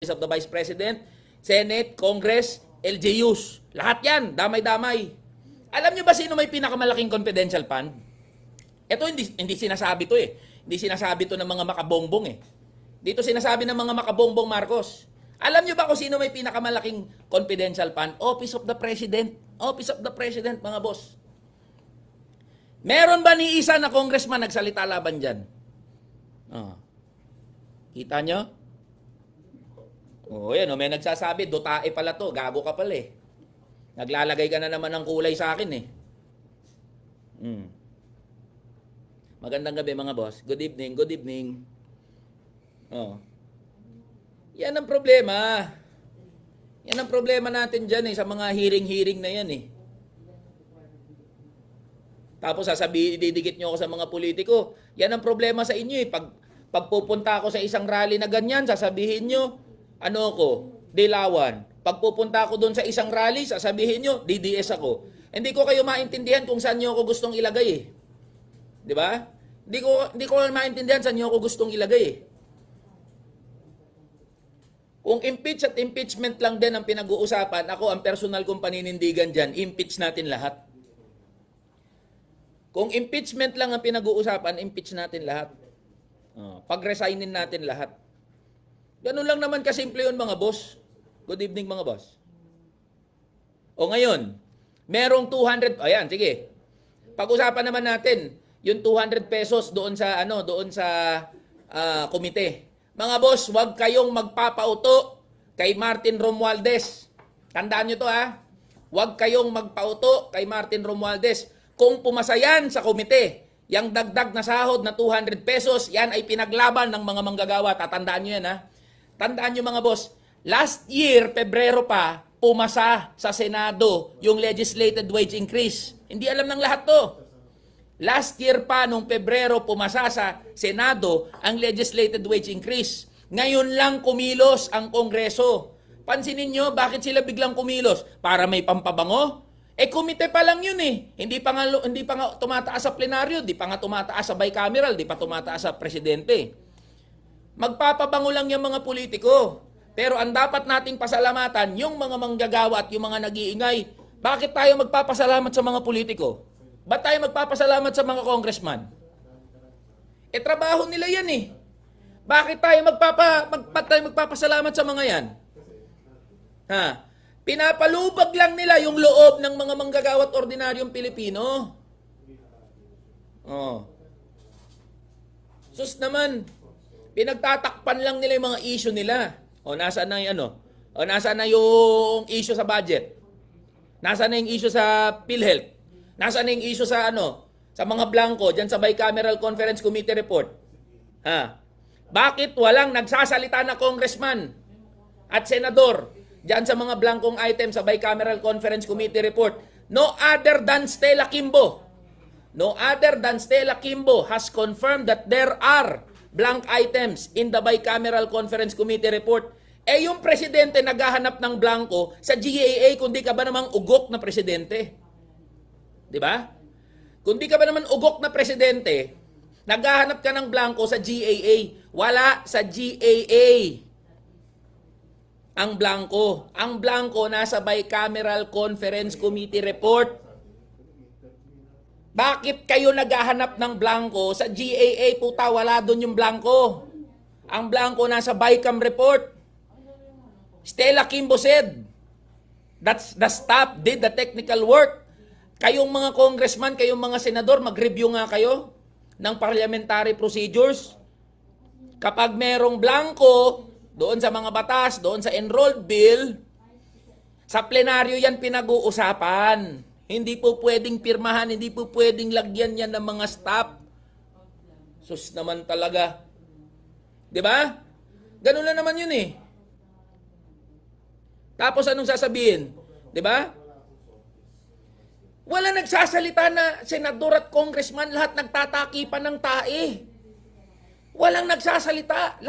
of the Vice President, Senate, Congress, LGUs. Lahat yan, damay-damay. Alam nyo ba sino may pinakamalaking confidential fund? Ito hindi sinasabi to eh. Hindi sinasabi to ng mga makabongbong eh. Dito sinasabi ng mga makabongbong Marcos. Alam nyo ba kung sino may pinakamalaking confidential fund? Office of the President. Office of the President, mga boss. Meron ba ni isa na congressman nagsalita laban dyan? Oh. Kita nyo? Yan, may nagsasabi, dotae pala to, gago ka pala eh. Naglalagay ka na naman ng kulay sa akin eh. Magandang gabi mga boss. Good evening, good evening. Yan ang problema. Yan ang problema natin dyan eh, sa mga hearing-hearing na yan eh. Tapos didikit nyo ako sa mga politiko. Yan ang problema sa inyo eh. Pag pupunta ako sa isang rally na ganyan, sasabihin nyo, ano ko, Dilawan. Pag pupunta ako doon sa isang rally, sasabihin nyo, DDS ako. Hindi ko kayo maintindihan kung saan nyo ako gustong ilagay eh. Di ba? Hindi ko maintindihan saan nyo ako gustong ilagay eh. Kung impeach at impeachment lang din ang pinag-uusapan, ako ang personal kong paninindigan dyan, impeach natin lahat. Kung impeachment lang ang pinag-uusapan, impeach natin lahat. Pag-resignin natin lahat. Ganun lang naman kasimple yun mga boss. Good evening mga boss. O ngayon, merong 200, ayan, sige. Pag-usapan naman natin, yung 200 pesos doon sa, komite. Mga boss, huwag kayong magpapauto kay Martin Romualdez. Tandaan nyo to ha. Huwag kayong magpauto kay Martin Romualdez. Kung pumasa yan sa komite, yung dagdag na sahod na 200 pesos, yan ay pinaglaban ng mga manggagawa. Tatandaan nyo yan ha. Tandaan nyo mga boss, last year, Pebrero pa, pumasa sa Senado yung legislated wage increase. Hindi alam ng lahat to. Last year pa, nung Pebrero, pumasa sa Senado ang legislated wage increase. Ngayon lang kumilos ang Kongreso. Pansinin nyo, bakit sila biglang kumilos? Para may pampabango? Komite pa lang yun eh. Hindi pa nga tumataas sa plenaryo, di pa nga tumataas sa bicameral, di pa tumataas sa presidente. Magpapabango lang yung mga politiko. Pero ang dapat nating pasalamatan, yung mga manggagawa at yung mga nag-iingay. Bakit tayo magpapasalamat sa mga politiko? Ba't tayo magpapasalamat sa mga congressman? Trabaho nila yan eh. Bakit tayo magpapasalamat sa mga yan? Pinapalubag lang nila yung loob ng mga manggagawa at ordinaryong Pilipino. Sus naman, pinagtatakpan lang nila yung mga issue nila. Nasaan na yung nasaan na yung issue sa budget? Nasaan na yung issue sa PhilHealth? Nasaan na yung issue sa sa mga blanco diyan sa Bicameral Conference Committee report? Bakit walang nagsasalita na congressman at senador diyan sa mga blankong item sa Bicameral Conference Committee report? No other than Stella Kimbo. No other than Stella Kimbo has confirmed that there are blank items in the Bicameral Conference Committee report. Yung presidente naghahanap ng blanco sa GAA, kundi ka ba namang ugok na presidente? Di ba? Kundi ka ba naman ugok na presidente, naghahanap ka ng blanco sa GAA. Wala sa GAA ang blanco. Ang blanco nasa Bicameral Conference Committee report. Bakit kayo naghahanap ng blanco sa GAA? Puta, wala doon yung blanco. Ang blanco nasa Bicam report. Stella Kimbo said, that's the staff did the technical work. Kayong mga congressman, kayong mga senador, mag-review nga kayo ng parliamentary procedures. Kapag merong blanco doon sa mga batas, doon sa enrolled bill, sa plenaryo yan pinag-uusapan. Hindi po pwedeng pirmahan, hindi po pwedeng lagyan yan ng mga staff. Sus naman talaga. Di ba? Ganun lang naman yun eh. Tapos anong sasabihin? Di ba? Wala nagsasalita na senador at congressman, lahat nagtataki pa ng tae. Walang nagsasalita. Lahat